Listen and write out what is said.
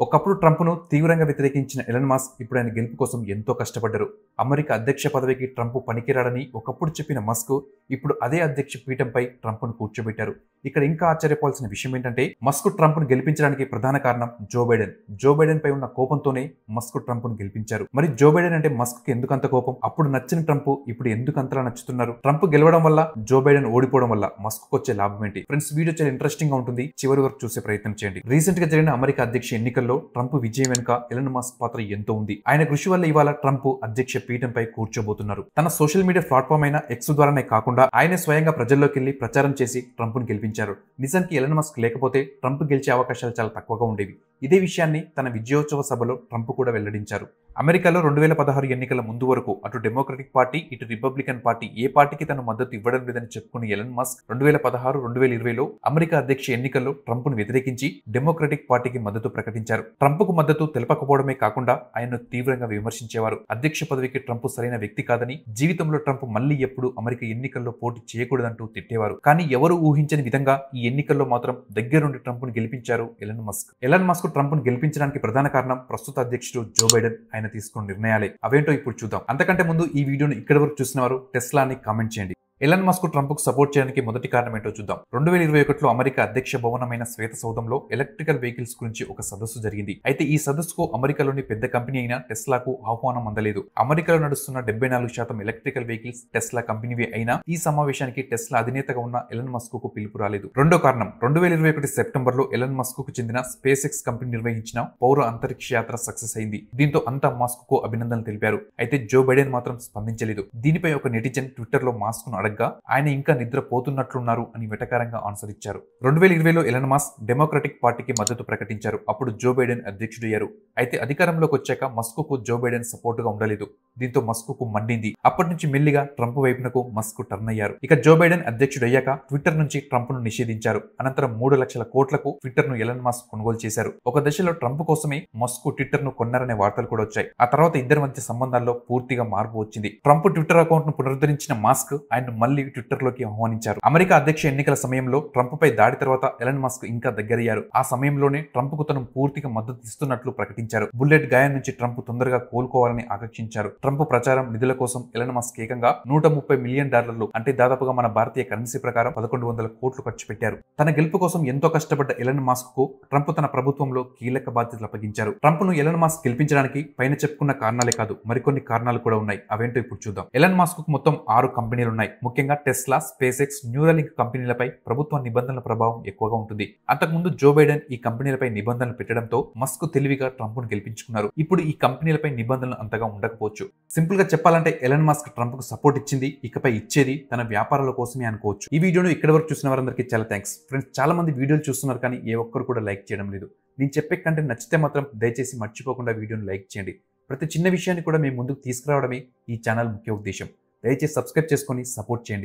ఒకప్పుడు ట్రంప్ను తీవ్రంగా వ్యతిరేకించిన ఎలన్ మస్క్ ఇప్పుడు ఆయన గెలుపు కోసం ఎంతో కష్టపడ్డారు. అమెరికా అధ్యక్ష పదవికి ట్రంప్ పనికిరాడని ఒకప్పుడు చెప్పిన మస్క్ ఇప్పుడు అదే అధ్యక్ష పీఠంపై ట్రంప్ను కూర్చోబెట్టారు. ఇక్కడ ఇంకా ఆశ్చర్యపోవాల్సిన విషయం ఏంటంటే మస్క్ ట్రంప్ను గెలిపించడానికి ప్రధాన కారణం జో బైడెన్. జో బైడెన్ పై ఉన్న కోపంతోనే మస్క్ ట్రంప్ను గెలిపించారు. మరి జో బైడెన్ అంటే మస్క్ ఎందుకంత కోపం? అప్పుడు నచ్చిన ట్రంప్ ఇప్పుడు ఎందుకు అంతలా నచ్చుతున్నారు? ట్రంప్ గెలవడం వల్ల జో బైడెన్ ఓడిపోవడం వల్ల మస్క్ వచ్చే లాభం ఏంటి? ఫ్రెండ్స్, వీడియో చాలా ఇంట్రెస్టింగ్ గా ఉంటుంది. చివరి వరకు చూసే ప్రయత్నం చేయండి. రీసెంట్ గా జరిగిన అమెరికా అధ్యక్ష ఎన్నికల్లో ట్రంప్ విజయం వెనుక ఎలన్ మస్క్ పాత్ర ఎంతో ఉంది. ఆయన కృషి వల్ల ఇవాళ ట్రంప్ అధ్యక్ష పీఠంపై కూర్చోబోతున్నారు. తన సోషల్ మీడియా ప్లాట్ఫామ్ అయిన ఎక్స్ ద్వారానే కాకుండా ఆయన స్వయంగా ప్రజల్లోకి వెళ్లి ప్రచారం చేసి ట్రంప్ ను గెలిపించారు. నిజానికి ఎలన్ మస్క్ లేకపోతే ట్రంప్ గెలిచే అవకాశాలు చాలా తక్కువగా ఉండేవి. ఇదే విషయాన్ని తన విజయోత్సవ సభలో ట్రంప్ కూడా వెల్లడించారు. అమెరికాలో 2016 ఎన్నికల ముందు వరకు అటు డెమోక్రటిక్ పార్టీ ఇటు రిపబ్లికన్ పార్టీ ఏ పార్టీకి తన మద్దతు ఇవ్వడం లేదని చెప్పుకున్న ఎలన్ మస్క్ 2016, 2020లో అమెరికా అధ్యక్ష ఎన్నికల్లో ట్రంప్ ను వ్యతిరేకించి డెమోక్రటిక్ పార్టీకి మద్దతు ప్రకటించారు. ట్రంప్ కు మద్దతు తెలపకపోవడమే కాకుండా ఆయన్ను తీవ్రంగా విమర్శించేవారు. అధ్యక్ష పదవికి ట్రంప్ సరైన వ్యక్తి కాదని, జీవితంలో ట్రంప్ మళ్లీ ఎప్పుడు అమెరికా ఎన్నికల్లో పోటీ చేయకూడదంటూ తిట్టేవారు. కానీ ఎవరు ఊహించని విధంగా ఈ ఎన్నికల్లో మాత్రం దగ్గరుండి ట్రంప్ ను గెలిపించారు Elon Musk. Elon Musk Trump ను గెలిపించడానికి ప్రధాన కారణం ప్రస్తుత అధ్యక్షుడు జో బైడెన్ ఆయన తీసుకున్న నిర్ణయాలే. అవేంటో ఇప్పుడు చూద్దాం. అంతకంటే ముందు ఈ వీడియోను ఇక్కడి వరకు చూసిన వారు టెస్లా అని కామెంట్ చేయండి. ఎలన్ మస్క్ ట్రంప్ కు సపోర్ట్ చేయడానికి మొదటి కారణం ఏంటో చూద్దాం. 2021లో అమెరికా అధ్యక్ష భవనమైన శ్వేత సౌధంలో ఎలక్ట్రికల్ వెహికల్స్ గురించి ఒక సదస్సు జరిగింది. అయితే ఈ సదస్సుకు అమెరికాలోని పెద్ద కంపెనీ అయిన టెస్లాకు ఆహ్వానం అందలేదు. అమెరికాలో నడుస్తున్న 74% ఎలక్ట్రికల్ వెహికల్స్ టెస్లా కంపెనీవే అయినా ఈ సమావేశానికి టెస్లా అధినేతగా ఉన్న ఎలన్ మస్క్ కు పిలుపు రాలేదు. రెండో కారణం 2021 సెప్టెంబర్లో ఎలన్ మస్క్ కు చెందిన స్పేస్ ఎక్స్ కంపెనీ నిర్వహించిన పౌర అంతరిక్ష యాత్ర సక్సెస్ అయింది. దీంతో అంతా మస్క్ కు అభినందనలు తెలిపారు. అయితే జో బైడెన్ మాత్రం స్పందించలేదు. దీనిపై ఒక నెటిజన్ ట్విట్టర్ లో మస్క్ ను అడగ్గా ఆయన ఇంకా నిద్రపోతున్నట్లున్నారు అని వెటకారంగా ఆన్సర్ ఇచ్చారు. 2020లో ఎలన్ మస్క్ డెమోక్రటిక్ పార్టీకి మద్దతు ప్రకటించారు. అప్పుడు జో బైడెన్ అధ్యక్షుడయ్యారు. అయితే అధికారంలోకి వచ్చాక మస్క్ కు జో బైడెన్ సపోర్ట్ గా ఉండలేదు. దీంతో మస్క్ కు మండింది. అప్పటి నుంచి మెల్లిగా ట్రంప్ వైపునకు మస్క్ టర్న్ అయ్యారు. ఇక జో బైడెన్ అధ్యక్షుడయ్యాక ట్విట్టర్ నుంచి ట్రంప్ ను నిషేధించారు. అనంతరం 3 లక్షల కోట్లకు ట్విట్టర్ ను ఎలన్ మస్క్ కొనుగోలు చేశారు. ఒక దశలో ట్రంప్ కోసమే మస్క్ ట్విట్టర్ ను కొన్నారనే వార్తలు కూడా వచ్చాయి. ఆ తర్వాత ఇద్దరి మధ్య సంబంధాల్లో పూర్తిగా మార్పు వచ్చింది. ట్రంప్ ట్విట్టర్ అకౌంట్ ను పునరుద్ధరించిన మస్క్ ఆయన మళ్లీ ట్విట్టర్ లోకి ఆహ్వానించారు. అమెరికా అధ్యక్ష ఎన్నికల సమయంలో ట్రంప్ పై దాడి తర్వాత ఎలన్ మస్క్ ఇంకా దగ్గరయ్యారు. ఆ సమయంలోనే ట్రంప్ కు తను పూర్తిగా మద్దతు ఇస్తున్నట్లు ప్రకటించారు. బుల్లెట్ గాయం నుంచి ట్రంప్ తొందరగా కోలుకోవాలని ఆకాంక్షించారు. ట్రంప్ ప్రచారం నిధుల కోసం ఎలన్ మస్క్ ఏకంగా $130 మిలియన్ అంటే దాదాపుగా మన భారతీయ కరెన్సీ ప్రకారం 1100 కోట్లు ఖర్చు పెట్టారు. తన గెలుపు కోసం ఎంతో కష్టపడ్డ ఎలన్ మస్క్ కు ట్రంప్ తన ప్రభుత్వంలో కీలక బాధ్యతలు అప్పగించారు. ట్రంప్ ను ఎలన్ మస్క్ గెలిపించడానికి పైన చెప్పుకున్న కారణాలే కాదు, మరికొన్ని కారణాలు కూడా ఉన్నాయి. అవేంటో ఇప్పుడు చూద్దాం. ఎలన్ మస్క్ కు మొత్తం 6 కంపెనీలు ఉన్నాయి. ముఖ్యంగా టెస్లా, స్పేస్ ఎక్స్, న్యూరాలింక్ కంపెనీలపై ప్రభుత్వ నిబంధనల ప్రభావం ఎక్కువగా ఉంటుంది. అంతకుముందు జో బైడెన్ ఈ కంపెనీలపై నిబంధనలు పెట్టడంతో మస్క్ తెలివిగా ట్రంప్ ను గెలిపించుకున్నారు. ఇప్పుడు ఈ కంపెనీలపై నిబంధనలు అంతగా ఉండకపోవచ్చు. సింపుల్ గా చెప్పాలంటే ఎలన్ మస్క్ ట్రంప్ కు సపోర్ట్ ఇచ్చింది, ఇకపై ఇచ్చేది తన వ్యాపారాల కోసమే అనుకోవచ్చు. ఈ వీడియోను ఇక్కడి వరకు చూసిన వారందరికీ చాలా థ్యాంక్స్. ఫ్రెండ్స్, చాలా మంది వీడియోలు చూస్తున్నారు కానీ ఏ ఒక్కరు కూడా లైక్ చేయడం లేదు. నేను చెప్పే కంటెంట్ నచ్చితే మాత్రం దయచేసి మర్చిపోకుండా వీడియోను లైక్ చేయండి. ప్రతి చిన్న విషయాన్ని కూడా మేము ముందుకు తీసుకురావడమే ఈ ఛానల్ ముఖ్య ఉద్దేశం. దయచేసి సబ్స్క్రైబ్ చేసుకొని సపోర్ట్ చేయండి.